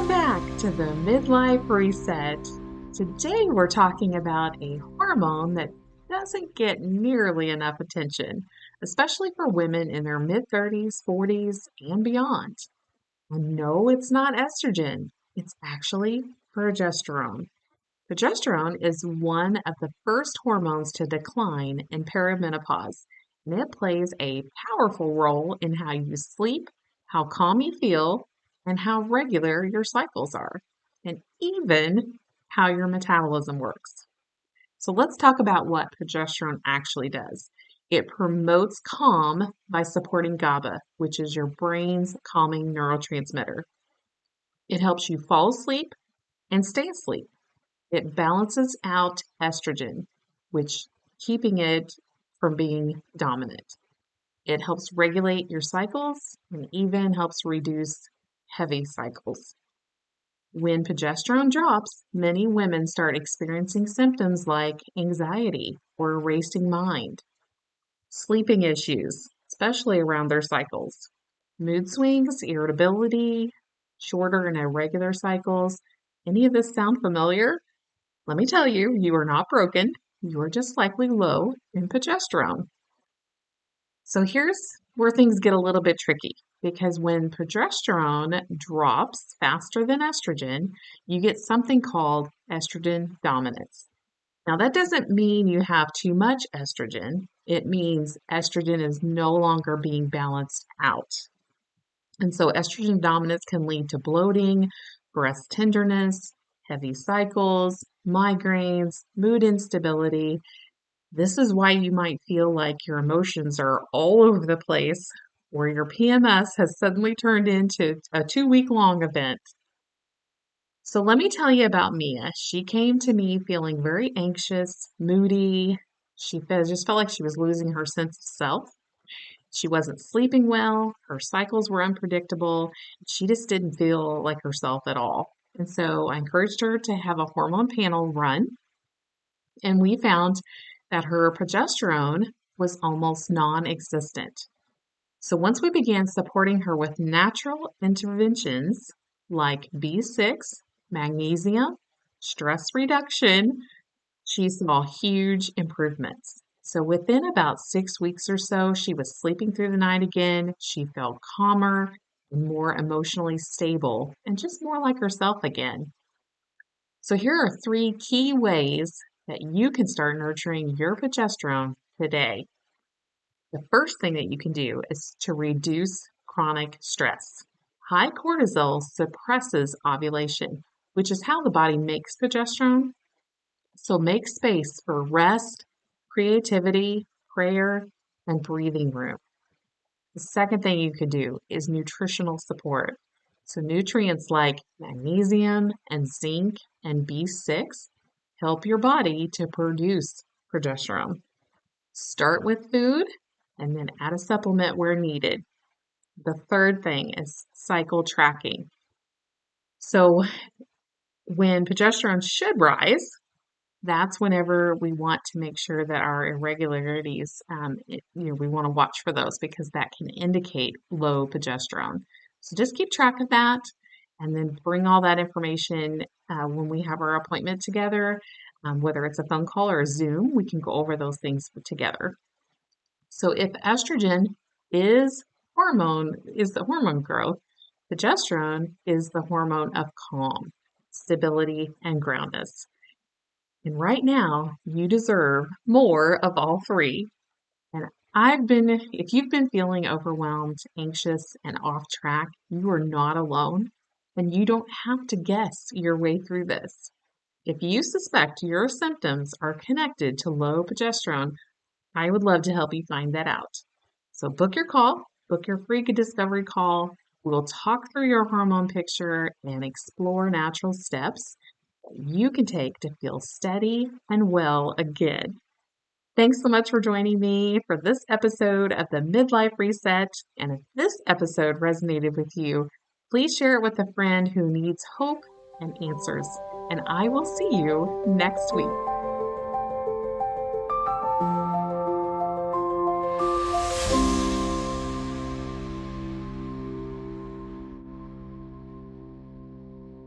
Welcome back to the Midlife Reset. Today we're talking about a hormone that doesn't get nearly enough attention, especially for women in their mid 30s, 40s, and beyond. And no, it's not estrogen, it's actually progesterone. Progesterone is one of the first hormones to decline in perimenopause, and it plays a powerful role in how you sleep, how calm you feel, and how regular your cycles are, and even how your metabolism works. So let's talk about what progesterone actually does. It promotes calm by supporting GABA, which is your brain's calming neurotransmitter. It helps you fall asleep and stay asleep. It balances out estrogen, which keeping it from being dominant. It helps regulate your cycles and even helps reduce heavy cycles. When progesterone drops, many women start experiencing symptoms like anxiety or a racing mind, sleeping issues, especially around their cycles, mood swings, irritability, shorter and irregular cycles. Any of this sound familiar? Let me tell you, you are not broken. You are just likely low in progesterone. So here's where things get a little bit tricky because when progesterone drops faster than estrogen, you get something called estrogen dominance. Now, that doesn't mean you have too much estrogen. It means estrogen is no longer being balanced out. And so estrogen dominance can lead to bloating, breast tenderness, heavy cycles, migraines, mood instability. This is why you might feel like your emotions are all over the place, or your PMS has suddenly turned into a 2 week long event. So let me tell you about Mia. She came to me feeling very anxious, moody. Just felt like she was losing her sense of self. She wasn't sleeping well. Her cycles were unpredictable. She just didn't feel like herself at all. And so I encouraged her to have a hormone panel run. And we found that her progesterone was almost non existent. So once we began supporting her with natural interventions like B6, magnesium, stress reduction, she saw huge improvements. So within about 6 weeks or so, she was sleeping through the night again. She felt calmer and more emotionally stable and just more like herself again. So here are 3 key ways that you can start nurturing your progesterone today. The first thing that you can do is to reduce chronic stress. High cortisol suppresses ovulation, which is how the body makes progesterone. So make space for rest, creativity, prayer, and breathing room. The second thing you could do is nutritional support. So nutrients like magnesium and zinc and B6 help your body to produce progesterone. Start with food and then add a supplement where needed. The third thing is cycle tracking. So when progesterone should rise, that's whenever we want to make sure that our irregularities, we want to watch for those because that can indicate low progesterone. So just keep track of that and then bring all that information when we have our appointment together, whether it's a phone call or a Zoom, we can go over those things together. So if estrogen is the hormone growth, progesterone is the hormone of calm, stability, and groundness. And right now, you deserve more of all three. And if you've been feeling overwhelmed, anxious, and off track, you are not alone. And you don't have to guess your way through this. If you suspect your symptoms are connected to low progesterone, I would love to help you find that out. So book your free discovery call. We'll talk through your hormone picture and explore natural steps you can take to feel steady and well again. Thanks so much for joining me for this episode of the Midlife Reset. And if this episode resonated with you, please share it with a friend who needs hope and answers. And I will see you next week.